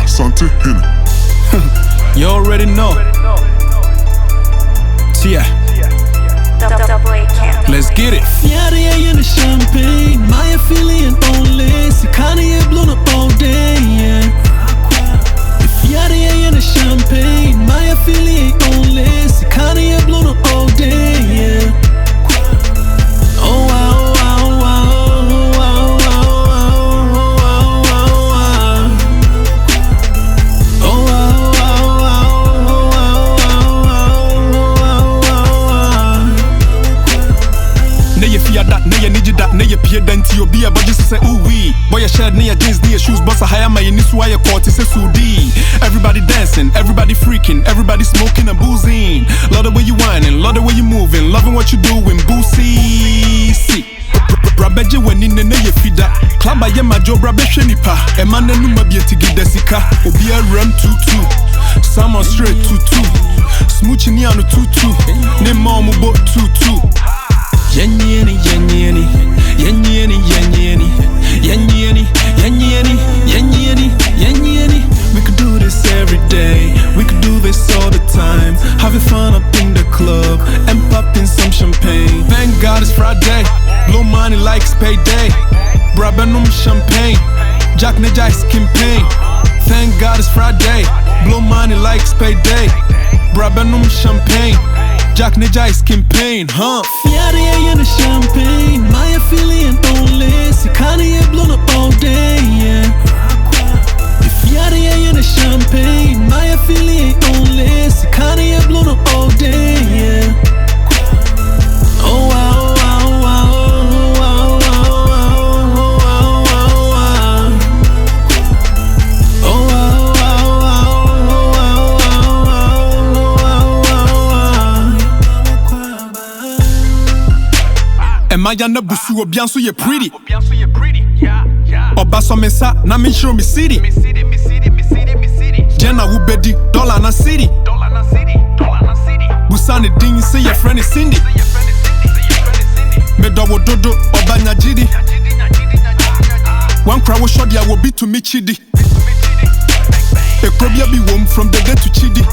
Asante Henna. You already know. Yeah. Let's get it. Fiarie in the champagne, my affiliate only. Sikani blown up all day, yeah. Fiarie in the champagne, my affiliate only. Sikani blown up all day, yeah. Oh wow, wow, wow, wow, wow, wow, wow, wow. Oh wow, wow, wow, wow, wow, wow, wow. Ne ye fear that, ne ye need that, ne ye peer denti obi a budget say ooh wee. Boy your shirt, ne your jeans, ne your shoes, boss a higher my nisu why your court is a sudi. Everybody dancing, everybody freaking, everybody smoking and boozing. Love the way you whining, love the way you moving, loving what you doing, boozy. See. Brabeje when in the ye feed that. Klamba ye ma jo brabeshe nipa. E man no ma bi eti gidesika. Obi a ram tutu. Salmon straight tutu. Smoochie ni anu tutu. Ne ma mu bo tutu. Yanyeni, yanyeni, yanyeni, yanyeni, yanyeni, yanyeni, yanyeni, yanyeni. We could do this every day. We could do this all the time. Having fun up in the club and popping some champagne. Thank God it's Friday. Blow money like it's payday. Brabenum champagne. Jack Neja is campaign. Thank God it's Friday. Blow money like it's payday. Brabenum champagne. Jack Neja is campaign, huh? Fiarie in the champagne, my affiliate only. Sikani blown up all day, yeah. Fiarie in the champagne, my affiliate only. Sikani blown up all day, yeah. Oh wow, wow, wow, wow, wow, wow, wow, wow. Oh wow, wow, wow, wow, wow, wow, wow. Emaya na busu obianso ye pretty. Oba so me sa na me show me city. Jenna wo bedi dollar na city. Busani din say your friend is Cindy. Me do wo dodo oba nya jidi. One cry wo shot ya wo be to me chidi. E probia bi wom from the day to chidi.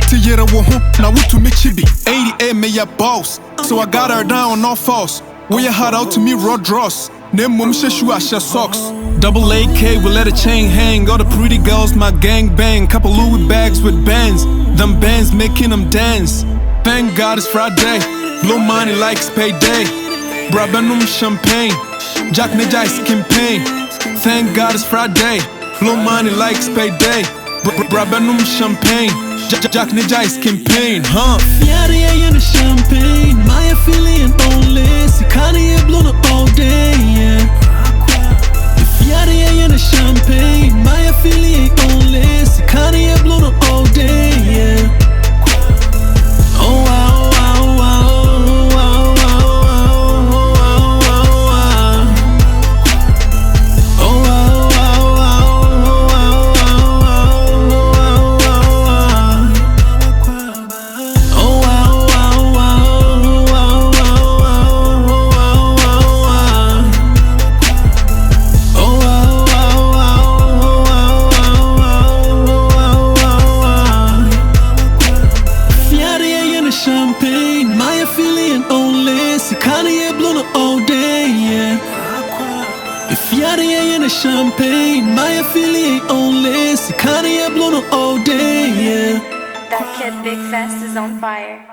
Tiyera wo ho na wo to me chibi. 88 me ya boss. So I got her down on all false. Way you hard out to me raw dross. Name mum she shoe I share socks. Double AK will let a chain hang. All the pretty girls my gang bang. Couple Louis bags with bands. Them bands making them dance. Thank God it's Friday. Blow money like it's payday. Brabenum champagne. Jack Neja is campaign. Thank God it's Friday. Blow money like it's payday. Brabenum champagne. Jack Neja is campaign, huh? Fiarie in the champagne, my affiliate only. Sikani blown up all day, yeah. Fiarie in the champagne, my affiliate only. Sikani blown up all day, yeah. Oh wow, wow, wow, wow, wow, wow, wow, wow. Oh wow, wow, wow, wow, wow, wow, wow, wow. Oh wow, wow, wow, wow, wow, wow, wow, wow. Oh wow, wow, wow, wow, wow, wow, wow. Fiarie in the champagne, my affiliate only. Sikani blown up all day, yeah. Fiarie in the champagne, my affiliate only. Sikani blown up all day, yeah. That kid Big Fest is on fire.